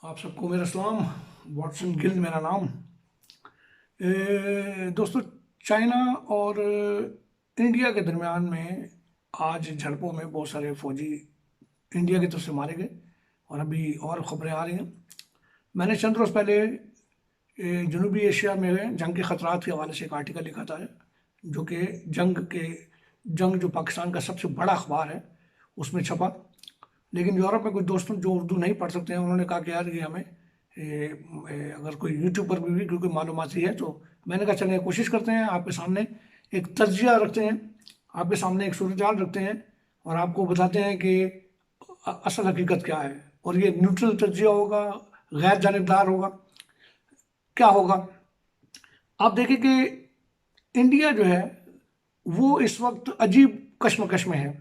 आप सबको मेरा सलाम। वॉटसन गिल मेरा नाम। दोस्तों, चाइना और इंडिया के दरमियान में आज झड़पों में बहुत सारे फौजी इंडिया की तरफ से मारे गए और अभी और ख़बरें आ रही हैं। मैंने चंद रोज़ पहले जनूबी एशिया में जंग के ख़तरात के हवाले से एक आर्टिकल लिखा था, जो कि जंग जो पाकिस्तान का सबसे बड़ा अखबार है उसमें छपा। लेकिन यूरोप में कुछ दोस्तों जो उर्दू नहीं पढ़ सकते हैं, उन्होंने कहा कि यार ये हमें अगर कोई यूट्यूब पर भी कोई मालूमाती है तो मैंने कहा चलें कोशिश करते हैं, आपके सामने एक तज्जिया रखते हैं, आपके सामने एक सूरत हाल रखते हैं और आपको बताते हैं कि असल हकीकत क्या है। और ये न्यूट्रल तज्जिया होगा, गैर जानिबदार होगा। क्या होगा, आप देखें कि इंडिया जो है वो इस वक्त अजीब कश्मकश में है।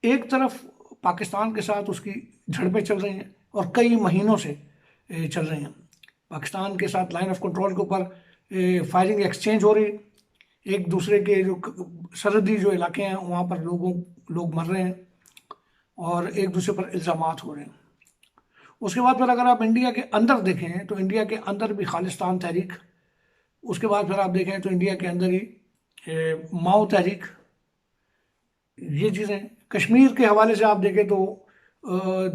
एक तरफ पाकिस्तान के साथ उसकी झड़पें चल रही हैं और कई महीनों से चल रही हैं। पाकिस्तान के साथ लाइन ऑफ कंट्रोल के ऊपर फायरिंग एक्सचेंज हो रही है। एक दूसरे के जो सरहदी जो इलाके हैं वहाँ पर लोग मर रहे हैं और एक दूसरे पर इल्ज़ामात हो रहे हैं। उसके बाद फिर अगर आप इंडिया के अंदर देखें तो इंडिया के अंदर भी खालिस्तान तहरीक, उसके बाद फिर आप देखें तो इंडिया के अंदर ही माओ तहरीक, ये चीज़ें। कश्मीर के हवाले से आप देखें तो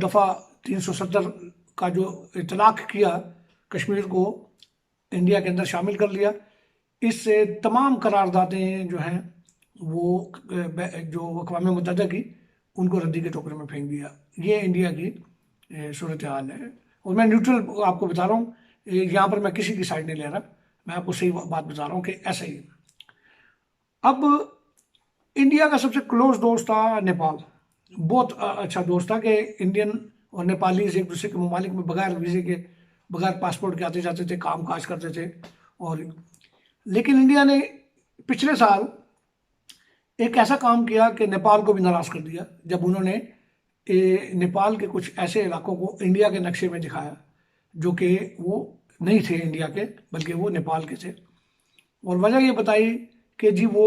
दफ़ा 370 का जो इतलाक़ किया, कश्मीर को इंडिया के अंदर शामिल कर लिया, इससे तमाम करारदादें जो हैं वो जो अक़वाम मुत्तहिदा की, उनको रद्दी के टोकरे में फेंक दिया। ये इंडिया की सूरत हाल है और मैं न्यूट्रल आपको बता रहा हूँ, यहाँ पर मैं किसी की साइड नहीं ले रहा, मैं आपको सही बात बता रहा हूँ कि ऐसा ही। अब इंडिया का सबसे क्लोज दोस्त था नेपाल। बहुत अच्छा दोस्त था कि इंडियन और नेपालीज एक दूसरे के ममालिक में बगैर वीज़े के, बगैर पासपोर्ट के आते जाते थे, काम काज करते थे। और लेकिन इंडिया ने पिछले साल एक ऐसा काम किया कि नेपाल को भी नाराज़ कर दिया, जब उन्होंने नेपाल के कुछ ऐसे इलाकों को इंडिया के नक्शे में दिखाया जो कि वो नहीं थे इंडिया के, बल्कि वो नेपाल के थे। और वजह ये बताई कि जी वो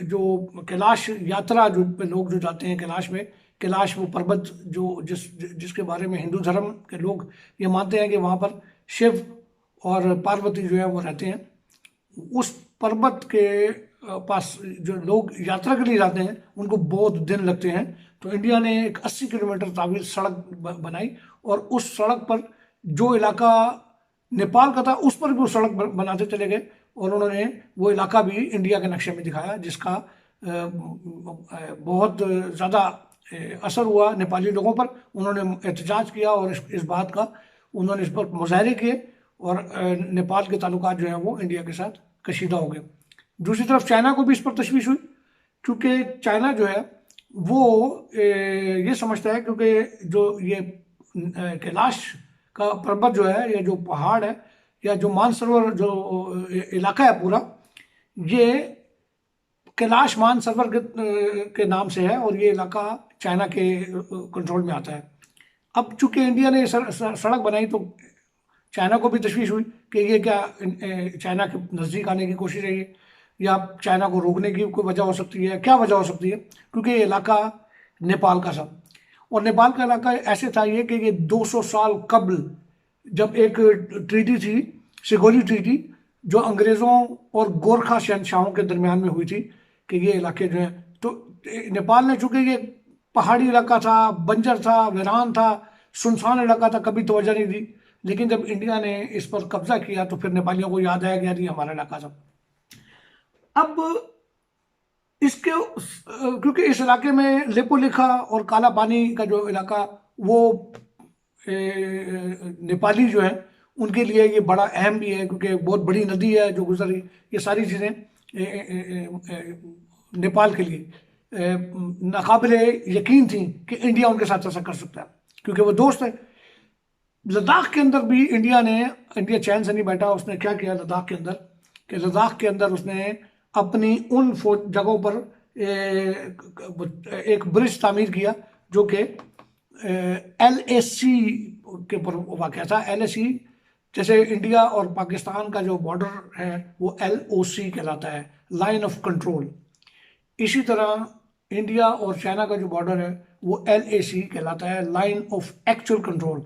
जो कैलाश यात्रा जो लोग जो जाते हैं कैलाश में, कैलाश वो पर्वत जो जिसके बारे में हिंदू धर्म के लोग ये मानते हैं कि वहाँ पर शिव और पार्वती जो है वो रहते हैं। उस पर्वत के पास जो लोग यात्रा के लिए जाते हैं उनको बहुत दिन लगते हैं। तो इंडिया ने एक 80 किलोमीटर तावील सड़क बनाई और उस सड़क पर जो इलाका नेपाल का था उस पर भी वो सड़क बनाते चले गए और उन्होंने वो इलाका भी इंडिया के नक्शे में दिखाया, जिसका बहुत ज़्यादा असर हुआ नेपाली लोगों पर। उन्होंने एहतजाज किया और इस बात का उन्होंने इस पर मुजाहरे किए और नेपाल के ताल्लुकात जो हैं वो इंडिया के साथ कशीदा हो गए। दूसरी तरफ चाइना को भी इस पर तशवीश हुई, क्योंकि चाइना जो है वो ये समझता है क्योंकि जो ये कैलाश का पर्वत जो है या जो पहाड़ है या जो मानसरोवर जो इलाका है पूरा, ये कैलाश मानसरोवर के नाम से है और ये इलाका चाइना के कंट्रोल में आता है। अब चूंकि इंडिया ने सड़क बनाई तो चाइना को भी तशवीश हुई कि ये क्या चाइना के नज़दीक आने की कोशिश है ये, या चाइना को रोकने की कोई वजह हो सकती है, क्या वजह हो सकती है, क्योंकि ये इलाका नेपाल का था और नेपाल का इलाका ऐसे था ये कि ये 200 साल कबल जब एक ट्रीटी थी, सिगोली ट्रीटी, जो अंग्रेज़ों और गोरखा शहनशाहों के दरमियान में हुई थी कि ये इलाके जो हैं, तो नेपाल ने चूँकि ये पहाड़ी इलाका था, बंजर था, वीरान था, सुनसान इलाका था, कभी तवज्जो नहीं दी। लेकिन जब इंडिया ने इस पर कब्जा किया तो फिर नेपालियों को याद आया कि यार ये हमारा इलाका था। अब इसके क्योंकि इस इलाके में लेपोलिखा और काला पानी का जो इलाका वो नेपाली जो है उनके लिए ये बड़ा अहम भी है, क्योंकि बहुत बड़ी नदी है जो गुजर रही। ये सारी चीज़ें नेपाल के लिए नाकाबिल यकीन थी कि इंडिया उनके साथ ऐसा कर सकता है, क्योंकि वो दोस्त है। लद्दाख के अंदर भी इंडिया चैन से नहीं बैठा। उसने क्या किया लद्दाख के अंदर, कि लद्दाख के अंदर उसने अपनी उन जगहों पर एक ब्रिज तामीर किया जो कि LAC के ऊपर वाक़या था। LAC जैसे इंडिया और पाकिस्तान का जो बॉर्डर है वो LOC कहलाता है, लाइन ऑफ कंट्रोल। इसी तरह इंडिया और चाइना का जो बॉर्डर है वो LAC कहलाता है, लाइन ऑफ एक्चुअल कंट्रोल।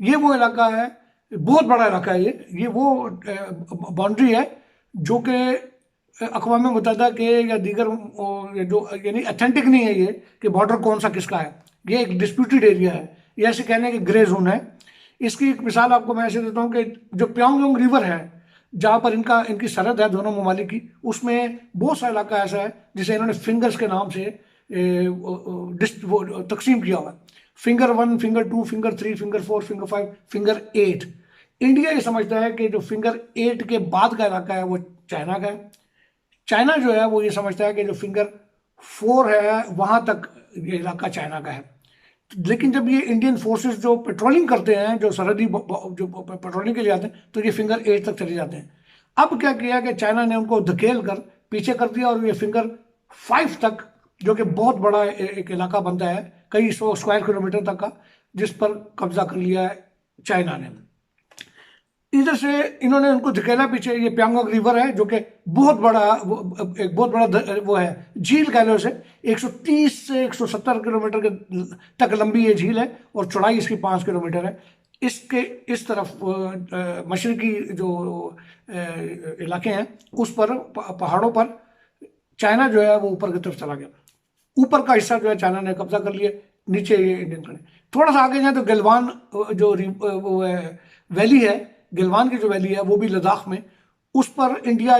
ये वो इलाका है, बहुत बड़ा इलाका है ये वो बाउंड्री है जो कि अक़वाम मुत्तहिदा के या दीगर जो यानी अथेंटिक नहीं है ये कि बॉर्डर कौन सा किसका है। ये एक डिस्प्यूटेड एरिया है, ये ऐसे कहने के ग्रे जोन है। इसकी एक मिसाल आपको मैं ऐसे देता हूँ कि जो प्योंगयांग रिवर है जहाँ पर इनकी सरहद है दोनों ममालिक की, उसमें बहुत सा इलाका ऐसा है जिसे इन्होंने फिंगर्स के नाम से तकसीम किया हुआ है। Finger 1, finger 2, finger 3, finger 4, finger 5, finger 8। India ये समझता है कि जो फिंगर 8 के बाद का इलाका है वो चाइना का है। चाइना जो है वो ये समझता है कि जो फिंगर 4 है वहां तक ये इलाका चाइना का है। लेकिन जब ये इंडियन फोर्सेस जो पेट्रोलिंग करते हैं, जो सरहदी जो पेट्रोलिंग के लिए आते हैं, तो ये फिंगर 8 तक चले जाते हैं। अब क्या किया कि चाइना ने उनको धकेल कर पीछे कर दिया और ये फिंगर 5 तक, जो कि बहुत बड़ा एक इलाका बनता है कई 100 स्क्वायर किलोमीटर तक का, जिस पर कब्जा कर लिया है चाइना ने। इधर से इन्होंने उनको धकेला पीछे। ये प्यांगोंग रिवर है जो कि बहुत बड़ा एक बहुत बड़ा वो है, झील कह लो इसे। 130 से 170 किलोमीटर के तक लंबी ये झील है और चौड़ाई इसकी 5 किलोमीटर है। इसके इस तरफ मशरकी जो इलाके हैं उस पर पहाड़ों पर चाइना जो है वो ऊपर की तरफ चला गया। ऊपर का हिस्सा जो है चाइना ने कब्जा कर लिया, नीचे ये इंडियन खड़े। थोड़ा सा आगे जाए तो गलवान जो वो वैली है, गलवान की जो वैली है वो भी लद्दाख में, उस पर इंडिया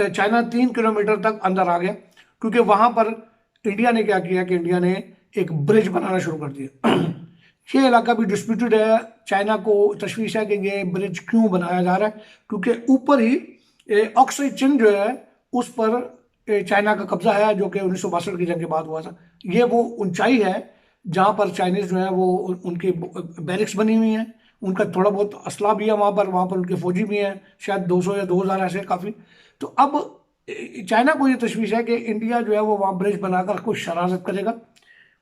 चाइना 3 किलोमीटर तक अंदर आ गया, क्योंकि वहां पर इंडिया ने क्या किया कि इंडिया ने एक ब्रिज बनाना शुरू कर दिया। ये इलाका भी डिस्प्यूटेड है। चाइना को तशवीश है कि ये ब्रिज क्यों बनाया जा रहा है, क्योंकि ऊपर ही ऑक्साई चिन जो है उस पर चाइना का कब्जा है, जो कि 1962 की जंग के बाद हुआ था। ये वो ऊंचाई है जहां पर चाइनीज जो है वो उनकी बैरिक्स बनी हुई हैं, उनका थोड़ा बहुत असला भी है वहाँ पर उनके फौजी भी हैं, शायद 200 या 2000 ऐसे काफ़ी। तो अब चाइना को ये तशवीश है कि इंडिया जो है वो वहाँ ब्रिज बनाकर कुछ शरारत करेगा।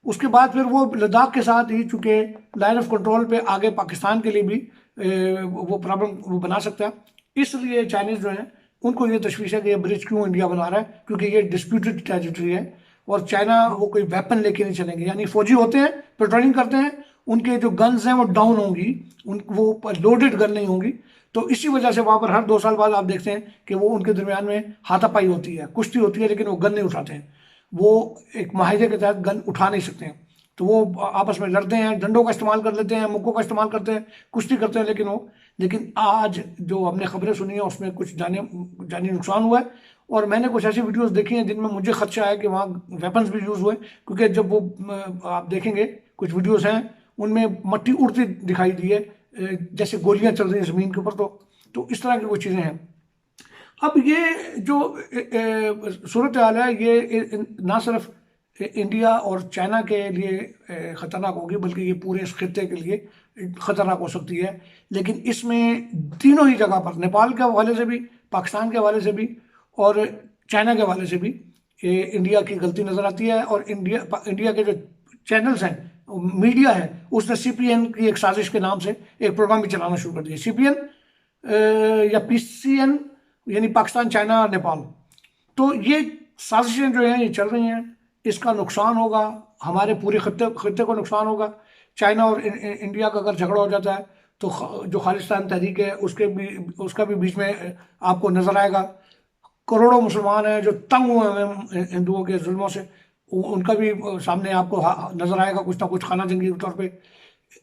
उसके बाद फिर वो लद्दाख के साथ ही, चूंकि लाइन ऑफ कंट्रोल पे आगे पाकिस्तान के लिए भी वो प्रॉब्लम वो बना सकता है, इसलिए चाइनीज जो है उनको ये तशवीश है कि ये ब्रिज क्यों इंडिया बना रहा है, क्योंकि ये डिस्प्यूटेड टेरिटरी है और चाइना वो कोई वेपन लेके नहीं चलेंगे। यानी फौजी होते हैं, पेट्रोलिंग करते हैं, उनके जो गन्स हैं वो डाउन होंगी, वो लोडेड गन नहीं होंगी। तो इसी वजह से वहां पर हर 2 साल बाद आप देखते हैं कि वो उनके दरमियान में हाथापाई होती है, कुश्ती होती है, लेकिन वो गन नहीं उठाते हैं। वो एक माहिदे के तहत गन उठा नहीं सकते हैं, तो वो आपस में लड़ते हैं, डंडों का इस्तेमाल कर लेते हैं, मुक्कों का इस्तेमाल करते हैं, कुश्ती करते हैं। लेकिन आज जो हमने खबरें सुनी है उसमें कुछ जानी नुकसान हुआ है। और मैंने कुछ ऐसी वीडियोस देखी हैं जिनमें मुझे खदशा है कि वहाँ वेपन्स भी यूज़ हुए, क्योंकि जब वो आप देखेंगे कुछ वीडियोस हैं उनमें मट्टी उड़ती दिखाई दी है, जैसे गोलियां चल रही हैं ज़मीन के ऊपर। तो इस तरह की कुछ चीज़ें हैं। अब ये जो सूरत हाल है ये ना सिर्फ इंडिया और चाइना के लिए ख़तरनाक होगी, बल्कि ये पूरे इस खित्ते के लिए ख़तरनाक हो सकती है। लेकिन इसमें तीनों ही जगह पर, नेपाल के हवाले से भी, पाकिस्तान के हवाले से भी और चाइना के हवाले से भी इंडिया की गलती नज़र आती है। और इंडिया के जो चैनल्स हैं, मीडिया है, उसने CPN की एक साजिश के नाम से एक प्रोग्राम भी चलाना शुरू कर दिया। CPN या PCN यानी पाकिस्तान, चाइना और नेपाल। तो ये साजिशें जो हैं ये चल रही हैं, इसका नुकसान होगा, हमारे पूरे खत्ते को नुकसान होगा। चाइना और इंडिया का अगर झगड़ा हो जाता है तो जो खालिस्तान तहरीक है उसका भी बीच में आपको नजर आएगा। करोड़ों मुसलमान हैं जो तंग हुए हैं हिंदुओं के जुल्मों से, उनका भी सामने आपको नजर आएगा कुछ ना कुछ खाना जंगी के तौर पे।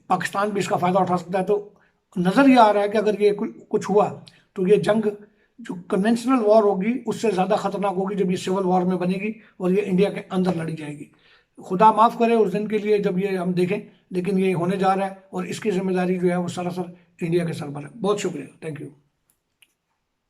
पाकिस्तान भी इसका फायदा उठा सकता है। तो नजर ये आ रहा है कि अगर ये कुछ हुआ तो ये जंग जो कन्वेंशनल वॉर होगी उससे ज़्यादा खतरनाक होगी जब ये सिविल वॉर में बनेगी और ये इंडिया के अंदर लड़ी जाएगी। खुदा माफ़ करे उस दिन के लिए जब ये हम देखें, लेकिन ये होने जा रहा है और इसकी जिम्मेदारी जो है वो सरासर इंडिया के सर पर है। बहुत शुक्रिया, थैंक यू।